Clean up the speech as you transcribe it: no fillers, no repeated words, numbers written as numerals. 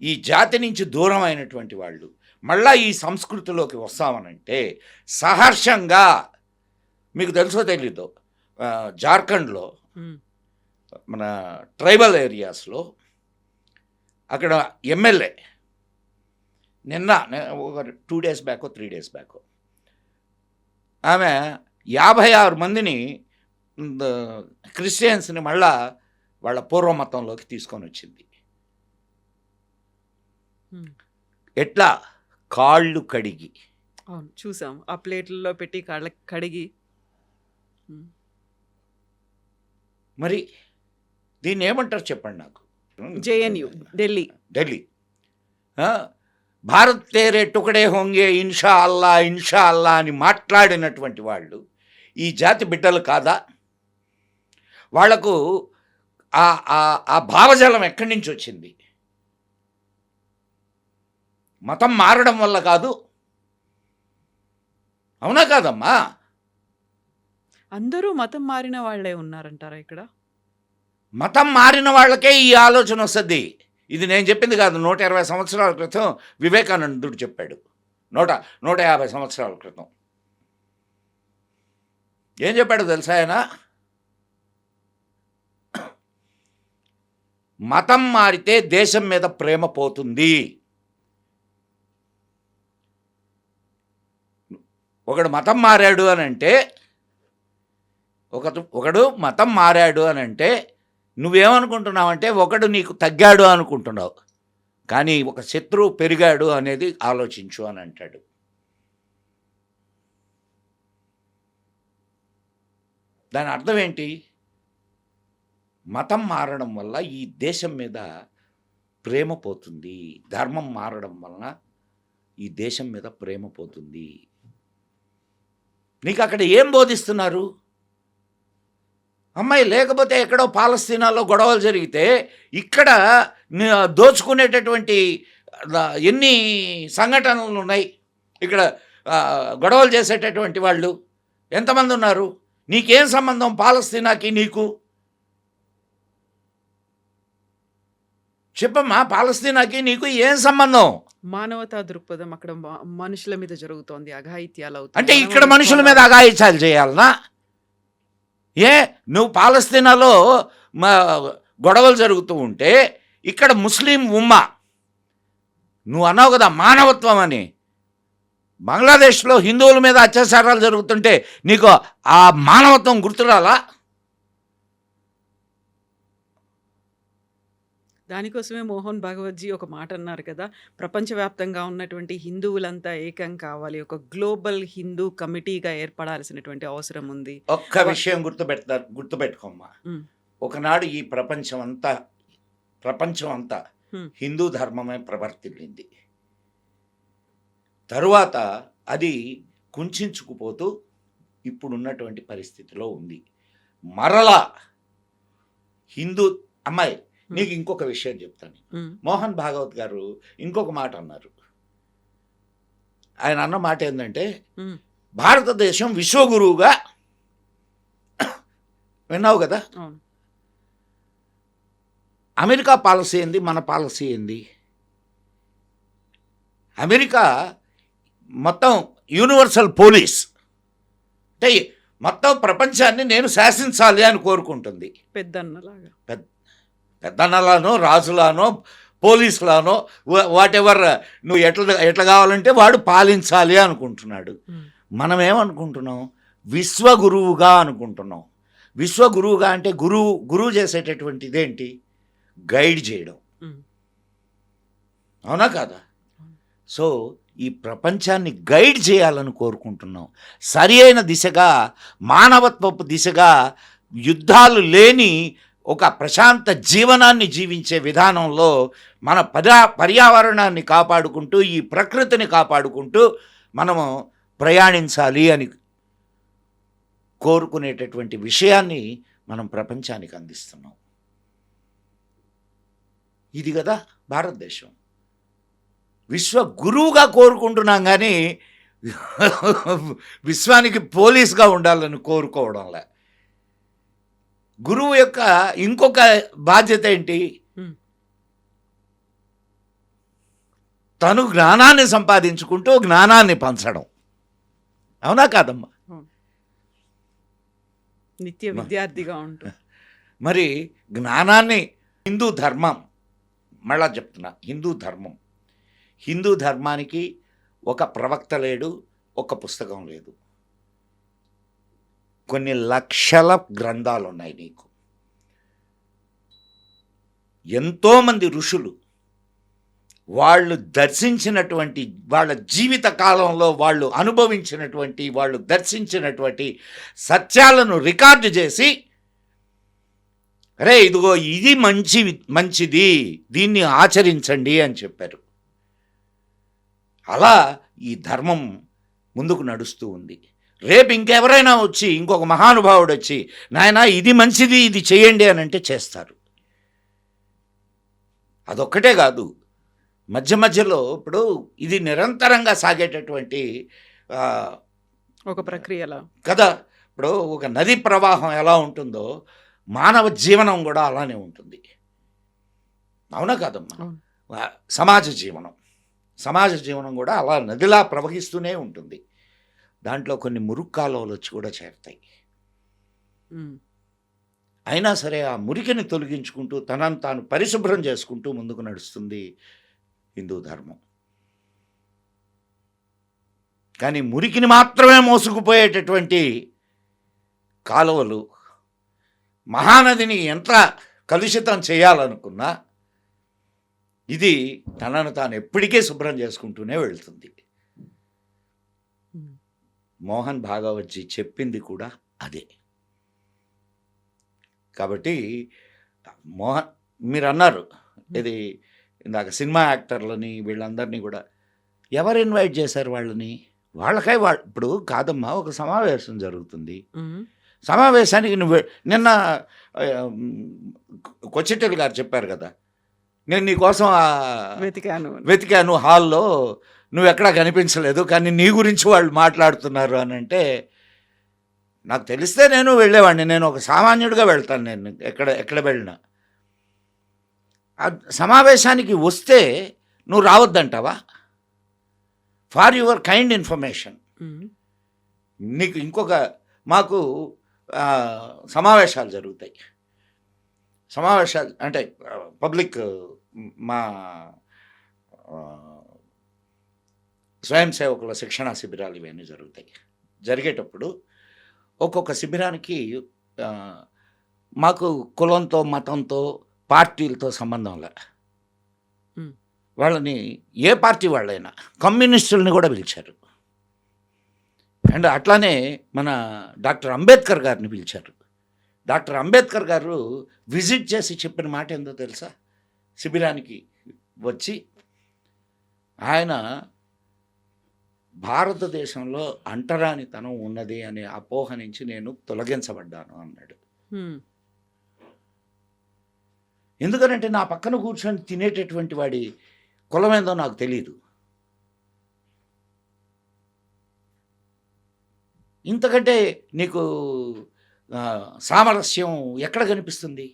ఈ జాతి నుంచి దూరం అయినటువంటి వాళ్ళు మళ్ళా ఈ సంస్కృతిలోకి వస్తామనంటే సహర్షంగా, మీకు తెలుసో తెలీదో, జార్ఖండ్లో మన ట్రైబల్ ఏరియాస్లో అక్కడ ఎమ్మెల్యే నిన్న ఒక 2 days బ్యాక్ 3 days బ్యాక్ ఆమె 56 మందిని క్రిస్టియన్స్ని మళ్ళా వాళ్ళ పూర్వమతంలోకి తీసుకొని వచ్చింది. ఎట్లా? కాళ్ళు కడిగి. అవును, చూసాం. ఆ ప్లేట్లలో పెట్టి కాళ్ళకి కడిగి. మరి దీన్ని ఏమంటారు చెప్పండి నాకు. జేఎన్యు, ఢిల్లీ. ఢిల్లీ భారత్ తేరే టుకడే హోంగే ఇన్షా అల్లా అని మాట్లాడినటువంటి వాళ్ళు ఈ జాతి బిడ్డలు కాదా? వాళ్లకు ఆ భావజాలం ఎక్కడి నుంచి వచ్చింది? మతం మారడం వల్ల కాదు, అవునా కాదమ్మా? అందరూ మతం మారిన వాళ్ళే ఉన్నారంటారా ఇక్కడ? మతం మారిన వాళ్ళకే ఈ ఆలోచన వస్తుంది. ఇది నేను చెప్పింది కాదు, 120 సంవత్సరాల క్రితం వివేకానందుడు చెప్పాడు. 150 సంవత్సరాల క్రితం ఏం చెప్పాడు తెలుసా ఆయన? మతం మారితే దేశం మీద ప్రేమ పోతుంది. ఒకడు మతం మారాడు అని అంటే ఒకడు మతం మారాడు అని అంటే నువ్వేమనుకుంటున్నావంటే ఒకడు నీకు తగ్గాడు అనుకుంటున్నావు, కానీ ఒక శత్రువు పెరిగాడు అనేది ఆలోచించు అని అంటాడు. దాని అర్థం ఏంటి? మతం మారడం వల్ల ఈ దేశం మీద ప్రేమ పోతుంది, ధర్మం మారడం వలన ఈ దేశం మీద ప్రేమ పోతుంది. నీకు అక్కడ ఏం బోధిస్తున్నారు? అమ్మాయి లేకపోతే ఎక్కడో పాలస్తీనాలో గొడవలు జరిగితే ఇక్కడ దోచుకునేటటువంటి ఎన్ని సంఘటనలు ఉన్నాయి. ఇక్కడ గొడవలు చేసేటటువంటి వాళ్ళు ఎంతమంది ఉన్నారు? నీకేం సంబంధం పాలస్తీనాకి నీకు? చెప్పమ్మా, పాలస్తీనాకి నీకు ఏం సంబంధం? మానవతా దృక్పథం అక్కడ మనుషుల మీద జరుగుతోంది, అఘాయిత్యాలు అంటే ఇక్కడ మనుషుల మీద అఘాయిత్యాలు చేయాలనా? నువ్వు పాలస్తీనాలో గొడవలు జరుగుతూ ఉంటే ఇక్కడ ముస్లిం ఉమ్మా, నువ్వు అన్నావు కదా మానవత్వం అని, బంగ్లాదేశ్లో హిందువుల మీద అత్యాచారాలు జరుగుతుంటే నీకు ఆ మానవత్వం గుర్తురాలా? దానికోసమే మోహన్ భాగవత్జీ ఒక మాట అన్నారు కదా, ప్రపంచవ్యాప్తంగా ఉన్నటువంటి హిందువులంతా ఏకం కావాలి, ఒక గ్లోబల్ హిందూ కమిటీగా ఏర్పడాల్సినటువంటి అవసరం ఉంది. ఒక్క విషయం గుర్తుపెట్టుకోమ్మా, ఒకనాడు ఈ ప్రపంచం అంతా హిందూ ధర్మమే ప్రవర్తిల్లింది. తరువాత అది కుంచుకుపోతూ ఇప్పుడున్నటువంటి పరిస్థితిలో ఉంది. మరలా హిందూ అమ్మాయి, నీకు ఇంకొక విషయం చెప్తాను. మోహన్ భాగవత్ గారు ఇంకొక మాట అన్నారు. ఆయన అన్న మాట ఏంటంటే, భారతదేశం విశ్వగురువుగా, విన్నావు కదా, అమెరికా పాలసీ ఏంది, మన పాలసీ ఏంది? అమెరికా మొత్తం యూనివర్సల్ పోలీస్ అంటే మొత్తం ప్రపంచాన్ని నేను శాసించాలి అని కోరుకుంటుంది. పెద్దన్నలానో రాజులానో పోలీసులానో వాట్ ఎవర్, నువ్వు ఎట్లా కావాలంటే వాడు పాలించాలి అనుకుంటున్నాడు. మనం ఏమనుకుంటున్నాం? విశ్వగురువుగా అనుకుంటున్నాం. విశ్వగురువుగా అంటే గురువు చేసేటటువంటి ఇదేంటి? గైడ్ చేయడం, అవునా కాదా? సో ఈ ప్రపంచాన్ని గైడ్ చేయాలని కోరుకుంటున్నాం. సరి అయిన దిశగా, మానవత్వపు దిశగా, యుద్ధాలు లేని ఒక ప్రశాంత జీవనాన్ని జీవించే విధానంలో మన పర్యావరణాన్ని కాపాడుకుంటూ, ఈ ప్రకృతిని కాపాడుకుంటూ మనము ప్రయాణించాలి అని కోరుకునేటటువంటి విషయాన్ని మనం ప్రపంచానికి అందిస్తున్నాం. ఇది కదా భారతదేశం. విశ్వ గురువుగా కోరుకుంటున్నాం, కానీ విశ్వానికి పోలీస్గా ఉండాలని కోరుకోవడంలే. గురువు యొక్క ఇంకొక బాధ్యత ఏంటి? తను జ్ఞానాన్ని సంపాదించుకుంటూ జ్ఞానాన్ని పంచడం. అవునా కాదమ్మా? నిత్య విద్యార్థిగా ఉంటూ. మరి జ్ఞానాన్ని హిందూ ధర్మం, మళ్ళా చెప్తున్నా, హిందూ ధర్మానికి ఒక ప్రవక్త లేడు, ఒక పుస్తకం లేదు, కొన్ని లక్షల గ్రంథాలు ఉన్నాయి నీకు. ఎంతోమంది ఋషులు వాళ్ళు దర్శించినటువంటి, వాళ్ళ జీవిత కాలంలో వాళ్ళు అనుభవించినటువంటి, వాళ్ళు దర్శించినటువంటి సత్యాలను రికార్డు చేసి, అరే ఇదిగో ఇది మంచిది, దీన్ని ఆచరించండి అని చెప్పారు. అలా ఈ ధర్మం ముందుకు నడుస్తూ ఉంది. రేపు ఇంకెవరైనా వచ్చి, ఇంకొక మహానుభావుడు వచ్చి, నాయనా ఇది మంచిది, ఇది చేయండి అని అంటే చేస్తారు. అదొక్కటే కాదు, మధ్య మధ్యలో ఇప్పుడు ఇది నిరంతరంగా సాగేటటువంటి ఒక ప్రక్రియలా కదా. ఇప్పుడు ఒక నది ప్రవాహం ఎలా ఉంటుందో మానవ జీవనం కూడా అలానే ఉంటుంది. అవునా కాదమ్మా? సమాజ జీవనం కూడా అలా నదిలా ప్రవహిస్తూనే ఉంటుంది. దాంట్లో కొన్ని మురుగు కాలువలు వచ్చి కూడా చేరుతాయి. అయినా సరే ఆ మురికిని తొలగించుకుంటూ తనను తాను పరిశుభ్రం చేసుకుంటూ ముందుకు నడుస్తుంది హిందూ ధర్మం. కానీ మురికిని మాత్రమే మోసుకుపోయేటటువంటి కాలువలు, మహానదిని ఎంత కలుషితం చేయాలనుకున్నా ఇది తనను తాను ఎప్పటికే శుభ్రం చేసుకుంటూనే వెళ్తుంది. మోహన్ భాగవత్జీ చెప్పింది కూడా అదే. కాబట్టి మీరు అన్నారు ఇది ఇందాక, సినిమా యాక్టర్లని వీళ్ళందరినీ కూడా ఎవరు ఇన్వైట్ చేశారు వాళ్ళని? వాళ్ళకై ఇప్పుడు కాదమ్మా, ఒక సమావేశం జరుగుతుంది. సమావేశానికి నిన్న కొచ్చెట్టెలు గారు చెప్పారు కదా, నేను నీకోసం వెతికాను హాల్లో, నువ్వు ఎక్కడా కనిపించలేదు, కానీ నీ గురించి వాళ్ళు మాట్లాడుతున్నారు అని అంటే, నాకు తెలిస్తే నేను వెళ్ళేవాడిని. నేను ఒక సామాన్యుడిగా వెళ్తాను, నేను ఎక్కడ వెళ్ళినా. ఆ సమావేశానికి వస్తే నువ్వు రావద్దంటావా? ఫార్ యువర్ కైండ్ ఇన్ఫర్మేషన్, నీకు మాకు సమావేశాలు జరుగుతాయి. సమావేశాలు అంటే పబ్లిక్, మా స్వయం సేవకుల శిక్షణా శిబిరాలు ఇవన్నీ జరుగుతాయి. జరిగేటప్పుడు ఒక్కొక్క శిబిరానికి మాకు కులంతో, మతంతో, పార్టీలతో సంబంధంలే. వాళ్ళని ఏ పార్టీ వాళ్ళైనా, కమ్యూనిస్టులని కూడా పిలిచారు. అండ్ అట్లానే మన డాక్టర్ అంబేద్కర్ గారిని పిలిచారు. డాక్టర్ అంబేద్కర్ గారు విజిట్ చేసి చెప్పిన మాట ఏందో తెలుసా? శిబిరానికి వచ్చి ఆయన భారతదేశంలో అంటరానితనం ఉన్నది అనే అపోహ నుంచి నేను తొలగించబడ్డాను అన్నాడు. ఎందుకనంటే నా పక్కన కూర్చొని తినేటటువంటి వాడి కులమేందో నాకు తెలియదు. ఇంతకంటే నీకు సామరస్యం ఎక్కడ కనిపిస్తుంది?